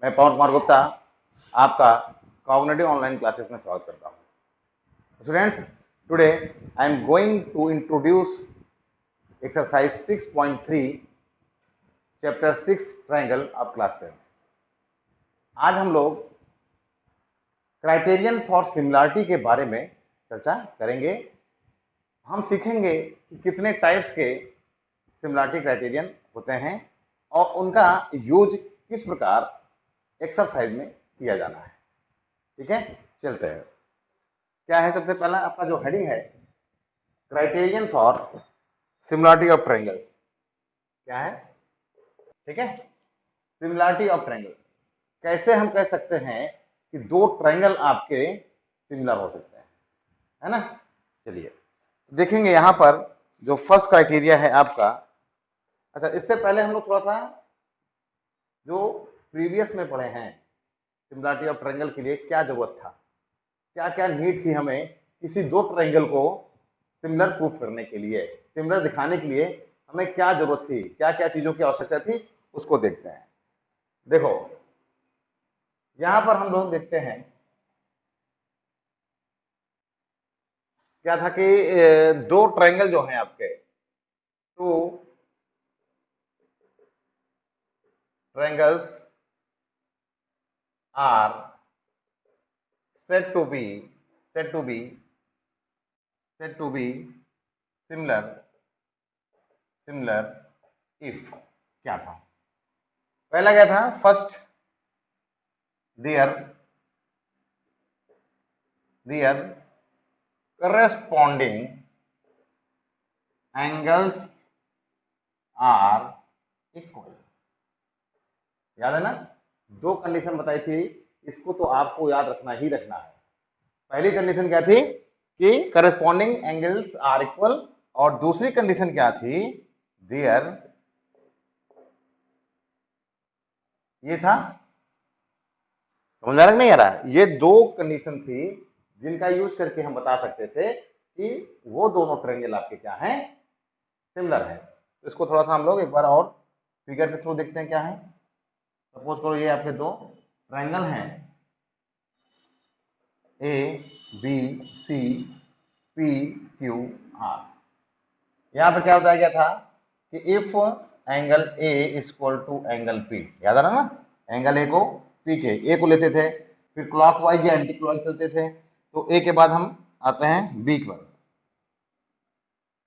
मैं पवन कुमार गुप्ता आपका cognitive online classes में स्वागत करता हूं। Students, today I am going to introduce exercise 6.3 chapter 6 triangle of class 10। आज हम लोग क्राइटेरियन फॉर सिमिलरिटी के बारे में चर्चा करेंगे। हम सीखेंगे कि कितने टाइप्स के सिमिलरिटी क्राइटेरियन होते हैं और उनका यूज किस प्रकार एक्सरसाइज में किया जाना है। ठीक है, चलते हैं। क्या है, सबसे पहला आपका जो हेडिंग है, criterion for similarity of triangles. क्या है? ठीक है, सिमिलरिटी ऑफ ट्रायंगल। कैसे हम कह सकते हैं कि दो ट्रायंगल आपके सिमिलर हो सकते हैं, है ना। चलिए देखेंगे यहां पर जो फर्स्ट क्राइटेरिया है आपका। अच्छा, इससे पहले हम लोग थोड़ा सा जो प्रीवियस में पढ़े हैं सिमिलरिटी ऑफ ट्रायंगल के लिए क्या जरूरत था, क्या क्या नीड थी हमें किसी दो ट्रायंगल को सिमिलर प्रूफ करने के लिए, सिमिलर दिखाने के लिए हमें क्या जरूरत थी, क्या क्या चीजों की आवश्यकता थी, उसको देखते हैं। देखो यहां पर हम लोग देखते हैं क्या था कि दो ट्रायंगल जो हैं आपके, two triangles are said to be said to be said to be similar if क्या था? पहला क्या था? First, their corresponding angles are equal। याद है ना, दो कंडीशन बताई थी, इसको तो आपको याद रखना ही रखना है। पहली कंडीशन क्या थी कि करस्पॉन्डिंग एंगल्स आर इक्वल, और दूसरी कंडीशन क्या थी? देयर, ये था, समझ आ रहा नहीं आ रहा? ये दो कंडीशन थी जिनका यूज करके हम बता सकते थे कि वो दोनों ट्रायंगल आपके क्या हैं, सिमिलर है। तो इसको थोड़ा सा हम लोग एक बार और फिगर के थ्रू देखते हैं क्या है। सपोज करो ये आपके दो ट्रायंगल हैं A B C P Q R. यहां पर क्या बताया गया था कि if angle A equal to angle P, याद आ रहा ना, एंगल ए को पी के ए को लेते थे, फिर क्लॉकवाइज या एंटी क्लॉक चलते थे, तो ए के बाद हम आते हैं बी पर,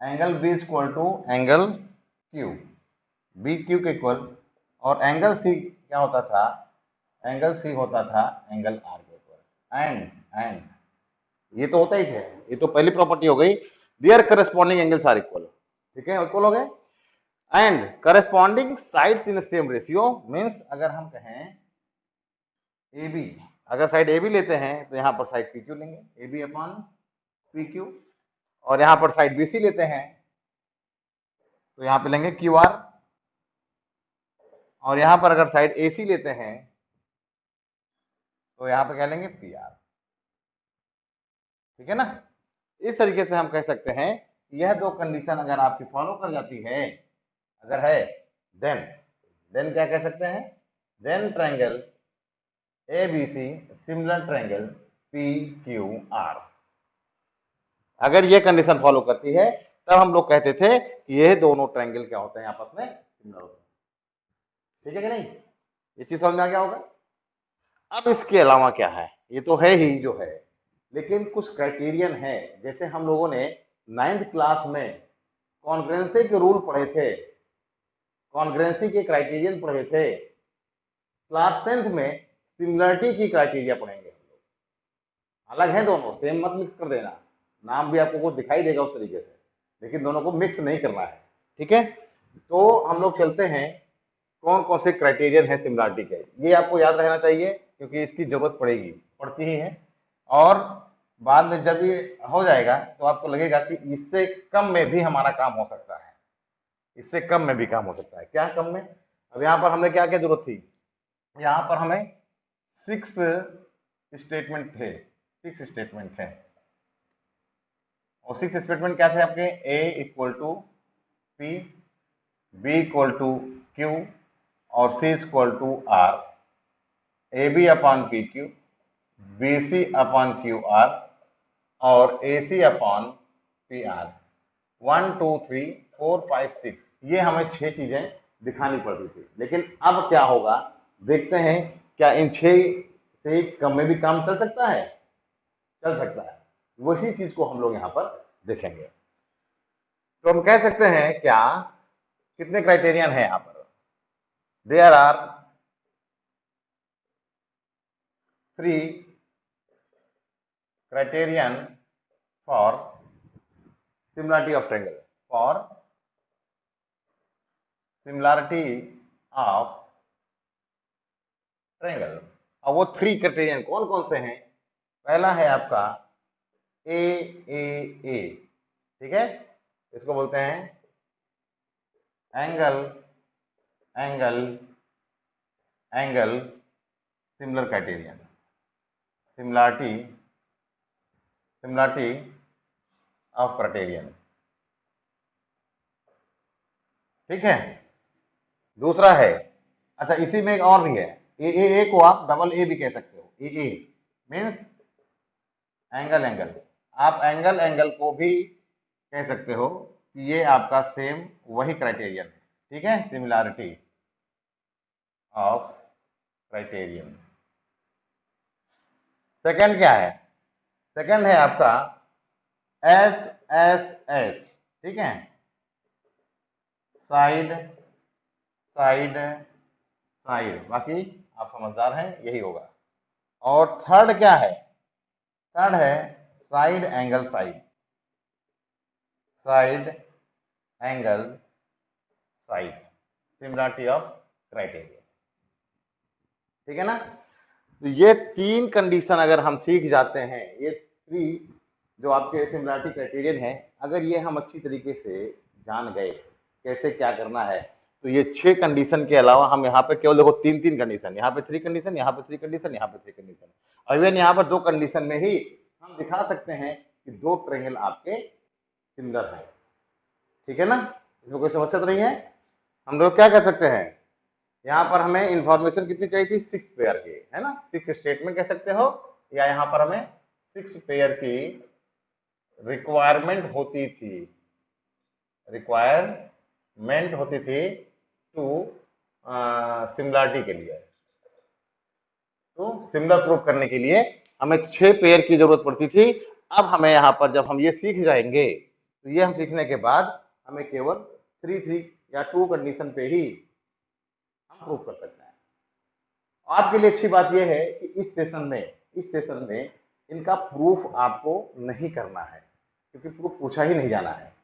angle B equal to angle Q, B Q के इक्वल, और एंगल सी क्या होता था? एंगल सी होता था एंगल आर के इक्वल। एंड ये तो होता ही थे, ये तो पहली प्रॉपर्टी हो गई, there corresponding angles are equal. ठीक है, इक्वल हो गए। And corresponding sides in same ratio means, अगर हम कहें ए बी, अगर साइड ए बी लेते हैं तो यहां पर साइड पी क्यू लेंगे, A B upon P Q, और यहां पर साइड बी सी लेते हैं तो यहां पे लेंगे क्यू आर, और यहां पर अगर साइड ए सी लेते हैं तो यहां पर क्या लेंगे? P R. ठीक है ना। इस तरीके से हम कह सकते हैं यह दो कंडीशन अगर आपकी फॉलो कर जाती है, अगर है, देन क्या कह सकते हैं? Then triangle A B C similar triangle P Q R. अगर ये कंडीशन फॉलो करती है तब हम लोग कहते थे कि ये दोनों ट्रायंगल क्या होते हैं, आपस में सिमिलर होते हैं। ठीक है कि नहीं? ये चीज समझ में आ गया होगा। अब इसके अलावा क्या है? ये तो है ही जो है, लेकिन कुछ क्राइटेरियन है। जैसे हम लोगों ने 9th क्लास में कॉन्ग्रुएंसी के रूल पढ़े थे, कॉन्ग्रुएंसी के क्राइटेरियन पढ़े थे। क्लास 10th में सिमिलरिटी की क्राइटेरिया पढ़ेंगे हम लोग। अलग है दोनों, सेम मत मिक्स कर देना, नाम भी आपको कुछ दिखाई देगा उस तरीके से, लेकिन दोनों को मिक्स नहीं करना है। ठीक है, तो हम लोग चलते हैं कौन कौन से क्राइटेरियन है सिमिलरिटी के, ये आपको याद रहना चाहिए क्योंकि इसकी जरूरत पड़ेगी, पड़ती ही है। और बाद में जब ये हो जाएगा तो आपको लगेगा कि इससे कम में भी हमारा काम हो सकता है, इससे कम में भी काम हो सकता है। क्या कम में? अब यहाँ पर हमने क्या क्या जरूरत थी? यहाँ पर हमें 6 स्टेटमेंट थे, 6 स्टेटमेंट थे, और 6 स्टेटमेंट क्या थे आपके? A equal to P, B equal to Q, और C equal to R, A B upon P Q, B C upon Q R और A C upon P R. 1 2 3 4 5 6 ये हमें 6 चीजें दिखानी पड़ती थी। लेकिन अब क्या होगा देखते हैं, क्या इन 6 से कम में भी काम चल सकता है? चल सकता है। वही चीज को हम लोग यहां पर देखेंगे। तो हम कह सकते हैं क्या कितने क्राइटेरियन है यहां पर? There are 3 criterion for similarity of triangle, for similarity of triangle। अब वो 3 क्राइटेरियन कौन कौन से हैं? पहला है आपका ए ए ए, ठीक है, इसको बोलते हैं angle angle angle similar criterion, similarity similarity of criterion, ठीक है। दूसरा है, अच्छा इसी में एक और भी है, ए को आप डबल ए भी कह सकते हो। ए मीन्स एंगल एंगल, आप एंगल एंगल को भी कह सकते हो कि ये आपका सेम वही क्राइटेरियन है, ठीक है, सिमिलरिटी ऑफ क्राइटेरियन। सेकंड क्या है? सेकंड है आपका एस एस एस, ठीक है, साइड साइड साइड, बाकी आप समझदार हैं, यही होगा। और थर्ड क्या है? थर्ड है side angle side, side angle side, similarity of criteria, ठीक है ना। तो ये 3 कंडीशन अगर हम सीख जाते हैं, ये 3 जो आपके सिमिलरिटी क्राइटेरियन है, अगर ये हम अच्छी तरीके से जान गए कैसे क्या करना है, तो ये 6 कंडीशन के अलावा हम यहाँ पे केवल देखो 3 कंडीशन, यहाँ पे 3 कंडीशन, यहाँ पे 3 कंडीशन, यहाँ पे 3 कंडीशन, और इवन यहाँ पर 2 कंडीशन में ही हम दिखा सकते हैं कि 2 ट्रायंगल आपके सिमिलर है, ठीक है ना। इसमें कोई समस्या तो नहीं है। हम लोग क्या कर सकते हैं, यहाँ पर हमें इंफॉर्मेशन कितनी चाहिए थी? 6 पेयर की, है ना, 6 स्टेटमेंट कह सकते हो, या यहाँ पर हमें 6 पेयर की रिक्वायरमेंट होती थी, रिक्वायरमेंट होती थी टू सिमिलरिटी के लिए, तो सिमिलर प्रूफ करने के लिए हमें 6 पेयर की जरूरत पड़ती थी। अब हमें यहाँ पर जब हम ये सीख जाएंगे, तो ये हम सीखने के बाद हमें केवल 3 या 2 कंडीशन पे ही हम प्रूफ कर सकते हैं। आपके लिए अच्छी बात यह है कि इस सेशन में इनका प्रूफ आपको नहीं करना है, क्योंकि प्रूफ पूछा ही नहीं जाना है।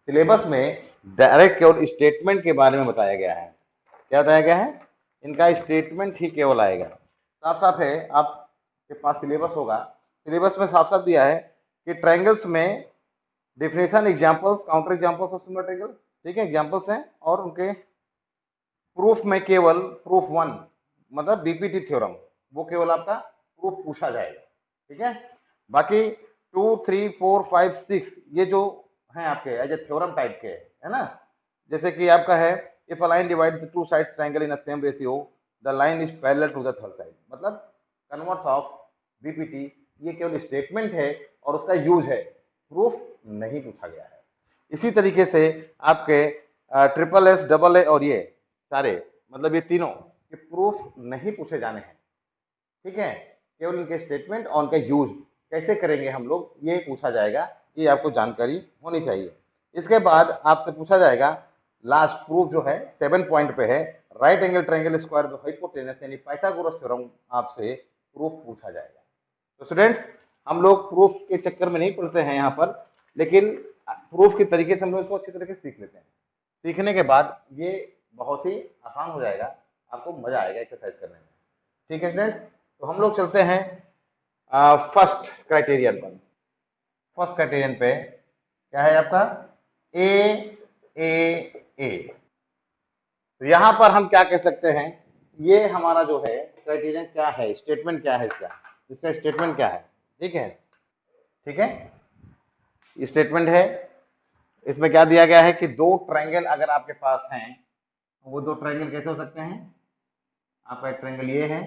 सिलेबस में डायरेक्ट केवल स्टेटमेंट के बारे में बताया गया है। क्या बताया गया है? इनका स्टेटमेंट ही केवल आएगा। साफ साफ है, आपके पास सिलेबस होगा, सिलेबस में साफ साफ दिया है कि ट्रायंगल्स में definition, examples, counter examples of similar triangle, ठीक है, एग्जांपल्स हैं, और उनके प्रूफ में केवल प्रूफ 1 मतलब बीपीटी थ्योरम, वो केवल आपका प्रूफ पूछा जाएगा, ठीक है। बाकी 2 3 4 5 6 ये जो हैं आपके एज ए थ्योरम टाइप के, है ना, जैसे कि आपका है if a line divide the two sides triangle in a same ratio the line is parallel to the third side, मतलब कन्वर्स ऑफ बीपीटी, ये केवल स्टेटमेंट है और उसका यूज है, प्रूफ नहीं पूछा गया है। इसी तरीके से आपके ट्रिपल एस, डबल ए और ये सारे, मतलब ये तीनों के प्रूफ नहीं पूछे जाने हैं, ठीक है, केवल इनके स्टेटमेंट और उनका यूज कैसे करेंगे हम लोग, ये पूछा जाएगा, ये आपको जानकारी होनी चाहिए। इसके बाद आपसे पूछा जाएगा लास्ट प्रूफ जो है 7 पॉइंट पे है, right angle triangle square the hypotenuse, यानी पाइथागोरस थ्योरम आपसे प्रूफ पूछा जाएगा। तो स्टूडेंट्स, हम लोग प्रूफ के चक्कर में नहीं पड़ते हैं यहाँ पर, लेकिन प्रूफ के तरीके से हम लोग इसको अच्छी तरीके से सीख लेते हैं। सीखने के बाद ये बहुत ही आसान हो जाएगा, आपको मजा आएगा एक्सरसाइज करने में, ठीक है स्टूडेंट्स। तो हम लोग चलते हैं फर्स्ट क्राइटेरियन पर। फर्स्ट क्राइटेरियन पे क्या है आपका? ए ए ए। तो यहां पर हम क्या कह सकते हैं, ये हमारा जो है क्राइटेरियन क्या है, स्टेटमेंट क्या है इसका, इसका स्टेटमेंट क्या है, ठीक है, ठीक है, स्टेटमेंट है। इसमें क्या दिया गया है कि 2 ट्रायंगल अगर आपके पास हैं, वो 2 ट्रायंगल कैसे हो सकते हैं? आपका एक ट्रायंगल ये है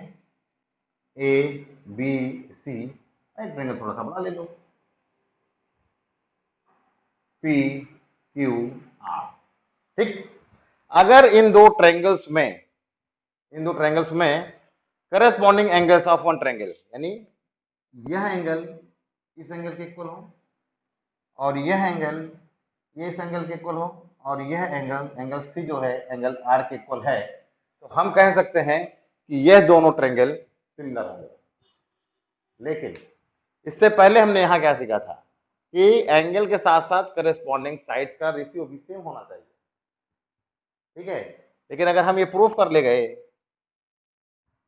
A B C, right triangle थोड़ा सा बड़ा ले लो, पी क्यू आर। ठीक, अगर इन दो ट्रायंगल्स में corresponding angles of one triangle, यानी यह एंगल इस एंगल के इक्वल हो और यह एंगल ये इस एंगल के इक्वल हो और यह एंगल सी जो है एंगल आर के इक्वल है, तो हम कह सकते हैं कि यह दोनों ट्रायंगल सिमिलर होंगे। लेकिन इससे पहले हमने यहां क्या सीखा था कि एंगल के साथ साथ करस्पॉन्डिंग साइड्स का रेशियो भी सेम होना चाहिए। ठीक है, लेकिन अगर हम ये प्रूफ कर ले गए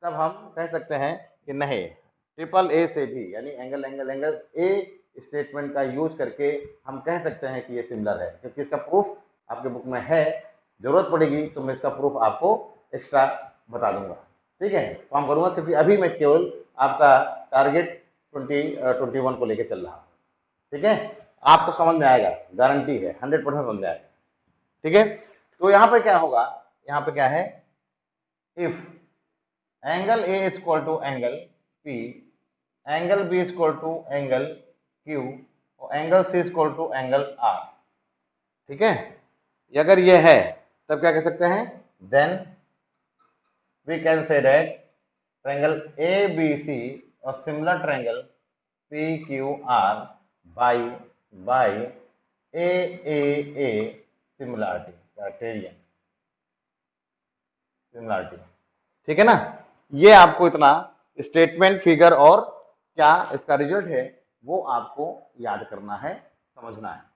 तब हम कह सकते हैं कि नहीं, ट्रिपल ए से भी, यानी angle angle angle A statement का यूज करके हम कह सकते हैं कि ये सिमिलर है, क्योंकि इसका प्रूफ आपके बुक में है। जरूरत पड़ेगी तो मैं इसका प्रूफ आपको एक्स्ट्रा बता दूंगा। ठीक है, फॉर्म करूंगा, क्योंकि अभी मैं केवल आपका टारगेट 21 को लेकर चल रहा हूँ। ठीक है, आपको समझ में आएगा, गारंटी है, 100% समझ में आएगा। ठीक है, तो यहाँ पे क्या होगा, यहाँ पे क्या है, if angle A is equal to angle P, angle B is equal to angle Q और angle C is equal to angle R. ठीक है, अगर ये है तब क्या कह सकते हैं, then we can say that triangle A B C और similar triangle P Q R by a similarity criterion similarity. ठीक है ना, ये आपको इतना स्टेटमेंट फिगर और क्या इसका रिजल्ट है वो आपको याद करना है, समझना है।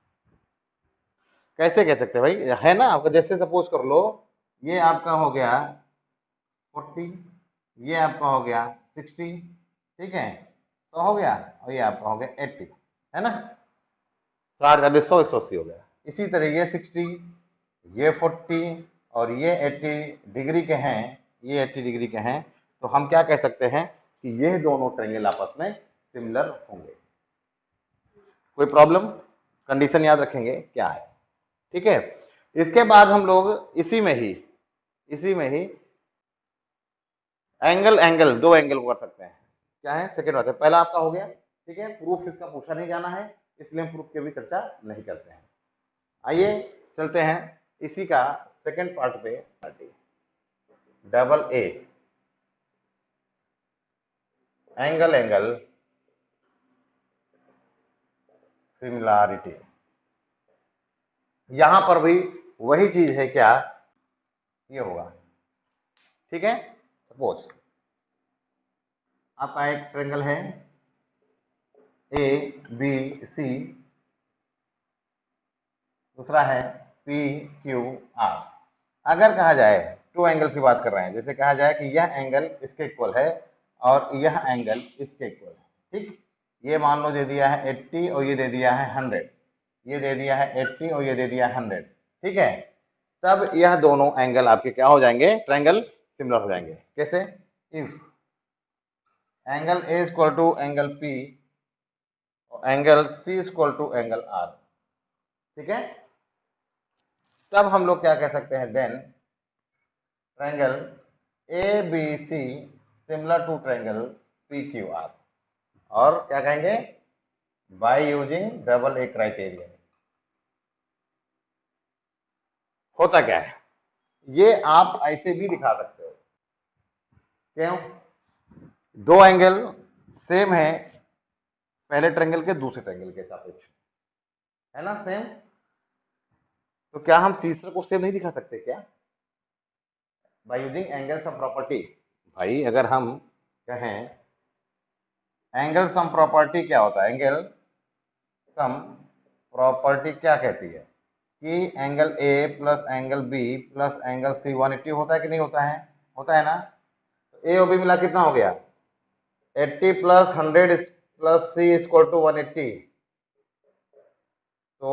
कैसे कह सकते हैं भाई, है ना आपका, जैसे सपोज कर लो ये आपका हो गया 40, ये आपका हो गया 60, ठीक है, 100 हो गया, और ये आपका हो गया 80, है ना, 60 40 100 180 हो गया। इसी तरह ये 60, ये 40 और ये 80 डिग्री के हैं, ये 80 डिग्री के हैं, तो हम क्या कह सकते हैं कि ये दोनों ट्रायंगल आपस में सिमिलर होंगे। कोई प्रॉब्लम, कंडीशन याद रखेंगे क्या है। ठीक है, इसके बाद हम लोग इसी में ही एंगल एंगल दो एंगल को कर सकते हैं। क्या है, सेकेंड बात है, पहला आपका हो गया। ठीक है, प्रूफ इसका पूछा नहीं जाना है, इसलिए हम प्रूफ की भी चर्चा नहीं करते हैं। आइए चलते हैं इसी का सेकेंड पार्ट पे, double A angle angle similarity. यहां पर भी वही चीज है, क्या ये होगा। ठीक है, सपोज आपका एक ट्रायंगल है ए बी सी, दूसरा है पी क्यू आर। अगर कहा जाए, टू एंगल की बात कर रहे हैं, जैसे कहा जाए कि यह एंगल इसके इक्वल है और यह एंगल इसके इक्वल है। ठीक, ये मान लो दे दिया है 80 और ये दे दिया है 100, ये दे दिया है 80 और ये दे दिया है 100। ठीक है, तब यह दोनों एंगल आपके क्या हो जाएंगे, ट्रायंगल सिमिलर हो जाएंगे। कैसे, if angle A is equal to angle P और angle C is equal to angle R. ठीक है, तब हम लोग क्या कह सकते हैं, then triangle A B C similar to triangle P Q R, और क्या कहेंगे, by using double A criterion. होता क्या है, ये आप ऐसे भी दिखा सकते हो। क्यों, दो एंगल सेम है पहले ट्रायंगल के दूसरे ट्रायंगल के सापेक्ष, है ना सेम, तो क्या हम तीसरे को सेम नहीं दिखा सकते क्या, by using angle sum property. भाई अगर हम कहें एंगल सम प्रॉपर्टी क्या होता है, एंगल सम प्रॉपर्टी क्या कहती है कि angle A plus angle B plus angle C 180 होता है कि नहीं होता है, होता है ना। तो ए और बी मिला कितना हो गया, 80 plus 100 plus C equal to 180। तो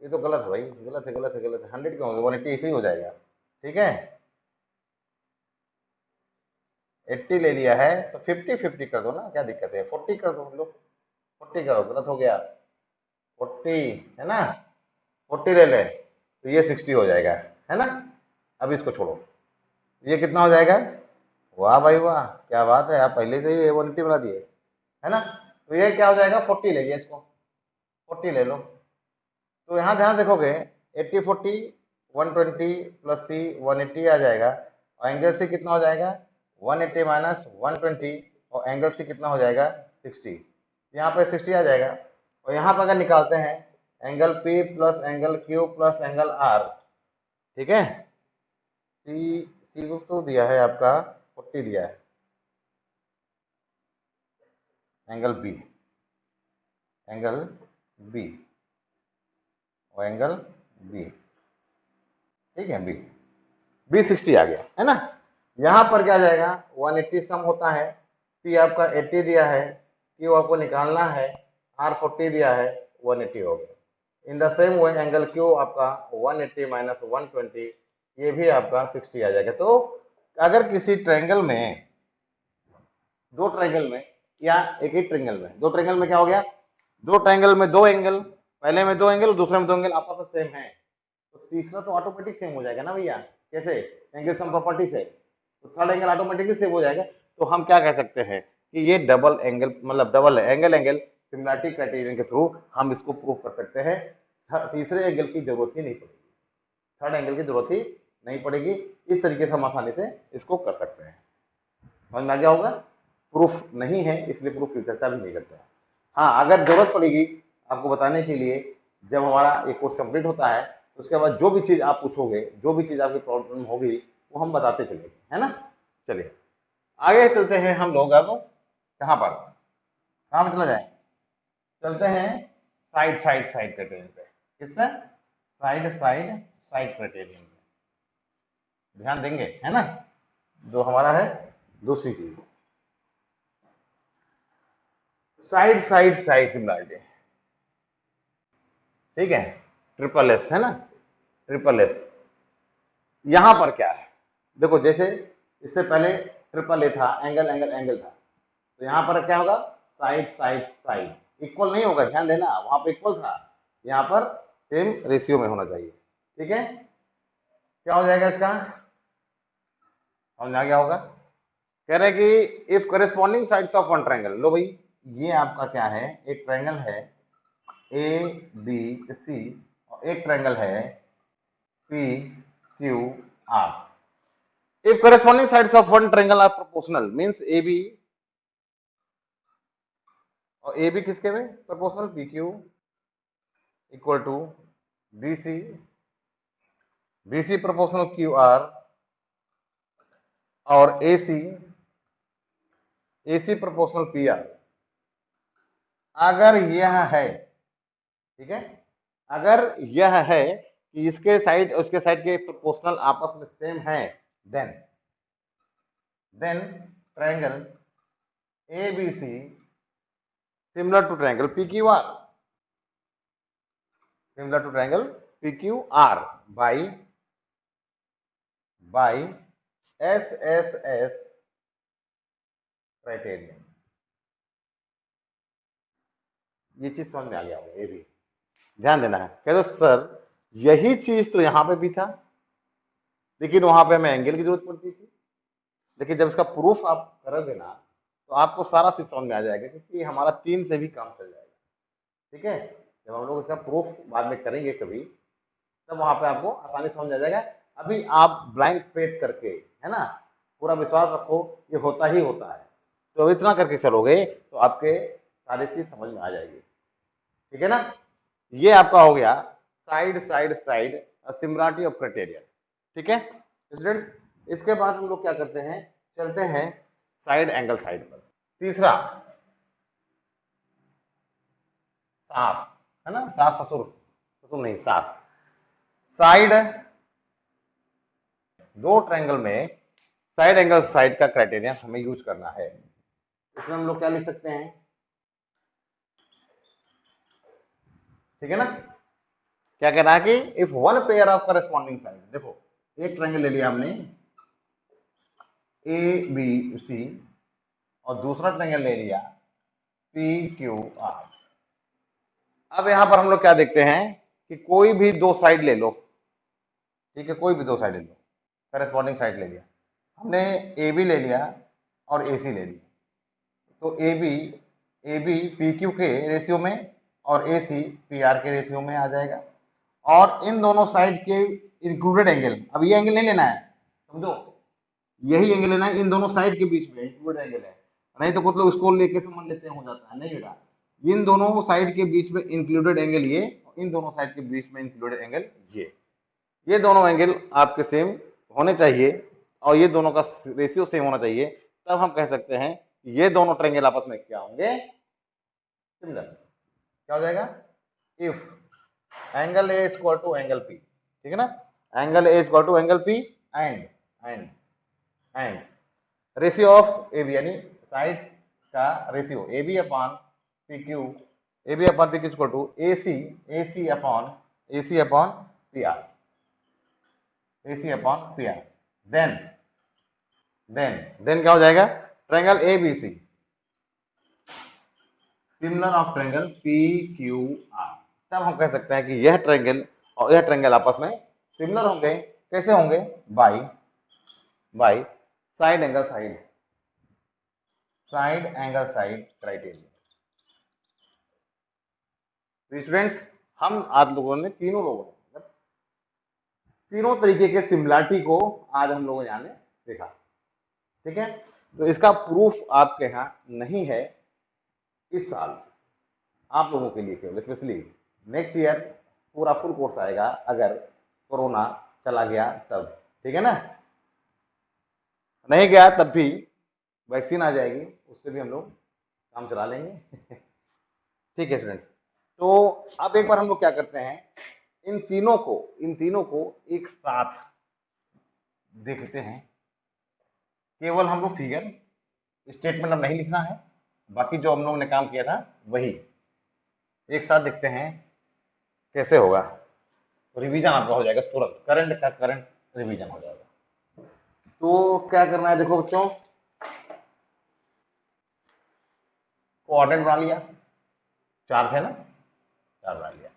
ये तो गलत है भाई, गलत है गलत है गलत है, 100 क्यों होगा, 180 ऐसे ही हो जाएगा। ठीक है, 80 ले लिया है तो 50 50 कर दो ना, क्या दिक्कत है, 40 कर दो, लो 40 करो, गलत हो गया, 40 है ना, 40 ले ले तो ये 60 हो जाएगा, है ना। अब इसको छोड़ो, ये कितना हो जाएगा, वाह भाई वाह, क्या बात है, आप पहले से ही 180 बना दिए, है ना। तो ये क्या हो जाएगा, 40 ले लिया इसको, 40 ले लो। तो यहाँ ध्यान देखोगे 80 40 120 प्लस सी 180 आ जाएगा, और एंगल सी कितना हो जाएगा 180 माइनस 120, और एंगल सी कितना हो जाएगा 60, यहाँ पे 60 आ जाएगा। और यहाँ पर अगर निकालते हैं angle P plus angle Q plus angle R, ठीक है। सी सी को तो दिया है आपका 40 दिया है, एंगल बी, एंगल बी और एंगल बी, ठीक है, बी बी 60 आ गया, है ना। यहाँ पर क्या जाएगा 180 सम होता है, पी आपका 80 दिया है, क्यू आपको निकालना है, आर 40 दिया है, 180 हो गया। In the same way angle Q आपका 180 माइनस 120, ये भी आपका 60 आ जाएगा। तो अगर किसी ट्रायंगल में, दो ट्रायंगल में या एक ही ट्रायंगल में, दो ट्रायंगल में क्या हो गया, दो ट्रायंगल में दो एंगल, पहले में दो एंगल दूसरे में दो एंगल आपस में सेम है, तो तीसरा तो ऑटोमेटिक सेम हो जाएगा ना भैया, कैसे, एंगल सम प्रॉपर्टी से, तो थर्ड एंगल ऑटोमेटिकली सेम हो जाएगा। तो हम क्या कह सकते हैं कि ये डबल एंगल, मतलब double angle angle similarity criterion के थ्रू हम इसको प्रूव कर सकते हैं, तीसरे एंगल की जरूरत ही नहीं पड़ेगी, थर्ड एंगल की जरूरत ही नहीं पड़ेगी। इस तरीके से हम आसानी से इसको कर सकते हैं। समझ में आ गया होगा। प्रूफ नहीं है इसलिए प्रूफ की चर्चा भी नहीं करते हैं। हाँ, अगर जरूरत पड़ेगी आपको बताने के लिए, जब हमारा एक कोर्स कंप्लीट होता है तो उसके बाद जो भी चीज आप पूछोगे, जो भी चीज आपकी प्रॉब्लम होगी, वो हम बताते चलेंगे, है ना। चलिए आगे चलते हैं हम लोग, अब कहाँ पर, कहाँ पर चला जाए, चलते हैं साइड साइड साइड क्राइटेरियन पे। किस पे, साइड साइड साइड क्राइटेरियन पे ध्यान देंगे, है ना। जो हमारा है दूसरी चीज, साइड साइड साइड सिमिलरिटी, ठीक है, ट्रिपल एस, है ना, ट्रिपल एस। यहां पर क्या है, देखो जैसे इससे पहले ट्रिपल ए था, एंगल एंगल एंगल था, तो यहां पर क्या होगा, साइड साइड साइड, इक्वल नहीं होगा, ध्यान देना, वहां पर इक्वल था, यहां पर सेम रेशियो में होना चाहिए, ठीक है। क्या हो जाएगा इसका, समझ आ गया होगा। कह रहे हैं कि if corresponding sides of one triangle, लो भाई ये आपका क्या है, एक ट्रायंगल है ए बी सी, और एक ट्रायंगल है P Q are. If corresponding sides of one triangle are proportional, means AB, और AB किसके में proportional, PQ equal to BC, BC proportional QR, और AC proportional PR। अगर यह है, ठीक है, अगर यह है कि इसके साइड उसके साइड के प्रोपोर्शनल आपस में सेम है, then triangle ABC similar to triangle PQR, similar to triangle PQR by SSS criterion. ये चीज समझ में आ गया होगा, ये भी ध्यान देना है। कह दो सर यही चीज तो यहां पे भी था, लेकिन वहां पे हमें एंगल की जरूरत पड़ती थी, लेकिन जब इसका प्रूफ आप करोगे ना तो आपको सारा चीज समझ में आ जाएगा, क्योंकि हमारा 3 से भी काम चल जाएगा, ठीक है। जब हम लोग इसका प्रूफ बाद में करेंगे कभी, तब वहां पे आपको आसानी समझ आ जाएगा। अभी आप ब्लाइंड फेथ करके, है ना, पूरा विश्वास रखो ये होता ही होता है, तो इतना करके चलोगे तो आपके सारी चीज समझ में आ जाएगी, ठीक है ना। ये आपका हो गया side side side similarity of criteria, ठीक है स्टूडेंट्स। इसके बाद हम लोग क्या करते हैं, चलते हैं साइड एंगल साइड पर। तीसरा सास, है ना, सास ससुर, ससुर नहीं सास, साइड, दो ट्रायंगल में साइड एंगल साइड का क्राइटेरिया हमें यूज करना है। इसमें हम लोग क्या लिख सकते हैं, ठीक है ना। क्या कहना है कि if one pair of corresponding side, देखो एक ट्रायंगल ले लिया हमने ए बी सी, और दूसरा ट्रायंगल ले लिया पी क्यू आर। अब यहां पर हम लोग क्या देखते हैं कि कोई भी दो साइड ले लो, ठीक है, कोई भी दो साइड ले लो, करस्पॉन्डिंग साइड ले लिया, हमने ए बी ले लिया और ए सी ले लिया, तो ए बी पी क्यू के रेशियो में और ए सी पी आर के रेशियो में आ जाएगा। और इन दोनों साइड के इंक्लूडेड एंगल, अब ये एंगल नहीं लेना है, समझो, यही एंगल लेना है इन दोनों साइड के बीच में इंक्लूडेड एंगल है, नहीं तो कुछ लोग इसको लेके समझ लेते हैं, हो जाता है, नहीं बेटा, इन दोनों साइड के बीच में इंक्लूडेड एंगल ये, इन दोनों साइड के बीच में इंक्लूडेड एंगल ये दोनों एंगल आपके सेम होने चाहिए और ये दोनों का रेशियो सेम होना चाहिए, तब हम कह सकते हैं ये दोनों ट्रायंगल आपस में क्या होंगे, सिमिलर। क्या हो जाएगा, if angle A equal to angle P, ठीक है ना, angle A equal to angle P and ratio of A B, यानी साइड का ratio A B upon P Q, A B upon P Q equal to A C upon P R, A C upon P R. Then क्या हो जाएगा, triangle A B C similar of triangle P Q R, तब हम कह सकते हैं कि यह ट्रायंगल और यह ट्रायंगल आपस में सिमिलर होंगे। कैसे होंगे, by side angle side criteria. Students, हम आज लोगों ने तीनों तरीके के सिमिलरिटी को आज हम लोगों ने देखा, ठीक है। तो इसका प्रूफ आपके यहाँ नहीं है इस साल, आप लोगों के लिए केवल, स्पेशली नेक्स्ट ईयर पूरा फुल कोर्स आएगा अगर कोरोना चला गया तब, ठीक है ना, नहीं गया तब भी वैक्सीन आ जाएगी, उससे भी हम लोग काम चला लेंगे। ठीक है स्टूडेंट्स, तो अब एक बार हम लोग क्या करते हैं, इन तीनों को एक साथ देखते हैं। केवल हम लोग फिगर स्टेटमेंट अब नहीं लिखना है, बाकी जो हम लोगों ने काम किया था वही एक साथ देखते हैं कैसे होगा, तो रिवीजन आपका हो जाएगा तुरंत, करंट का करंट रिवीजन हो जाएगा। तो क्या करना है, देखो बच्चों, कोऑर्डिनेट बना लिया, चार थे ना, चार बना लिया।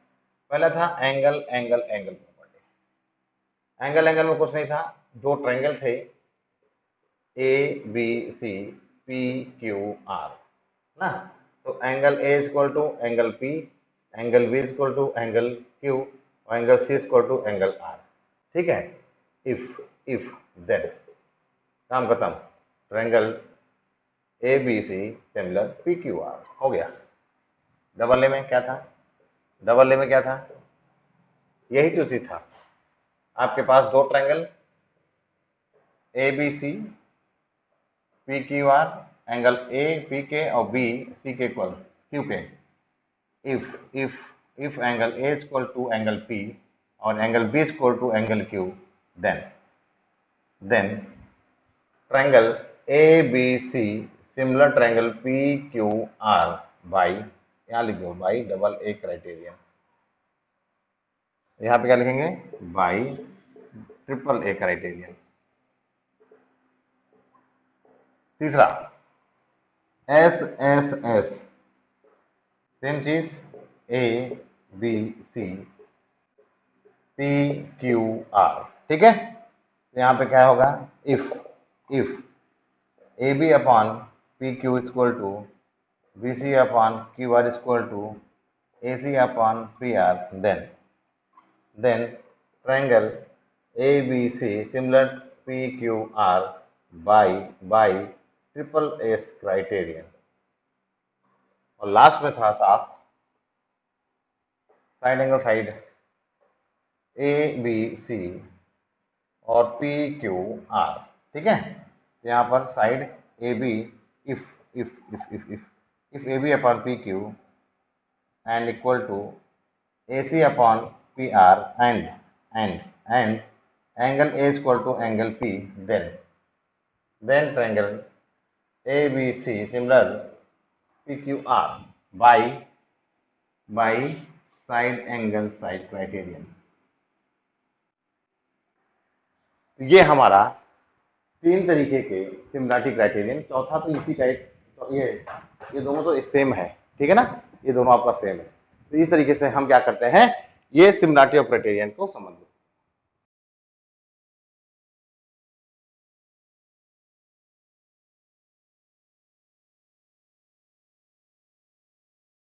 पहला था एंगल प्रॉपर्टी, एंगल में कुछ नहीं था, दो ट्रायंगल थे A B C P Q R ना, तो angle A equal to angle P, angle B equal to angle Q और angle C equal to angle R, ठीक है। इफ देन काम खत्म, triangle A B C similar P Q R हो गया। Double A में क्या था, यही तो चीज था, आपके पास दो triangle A B C P Q R, angle A P के और बी सी के इक्वल क्यू के, if angle A equal to angle P और angle B equal to angle Q, then triangle A B C similar triangle P Q R by, यहां लिख दो by double A criterion, यहां पे क्या लिखेंगे, बाई ट्रिपल ए क्राइटेरियन। तीसरा S same चीज, A B C P Q R, ठीक है। यहां पे क्या होगा, if A B upon P Q equal to B C upon Q R equal to A C upon P R, then triangle A B C similar P Q R by triple S criterion. और last में था side angle side A B C और P Q R, ठीक है। यहाँ पर side A B, if A B upon P Q and equal to A C upon P R and angle A equal to angle P, then triangle A B C similar P Q R by side angle side criterion. ये हमारा तीन तरीके के similarity criterion, चौथा तो इसी का एक, तो ये दोनों तो सेम है, ठीक है ना, ये दोनों आपका सेम है। तो इस तरीके से हम क्या करते हैं, ये सिमिलरिटी ऑफ क्राइटेरियन को समझ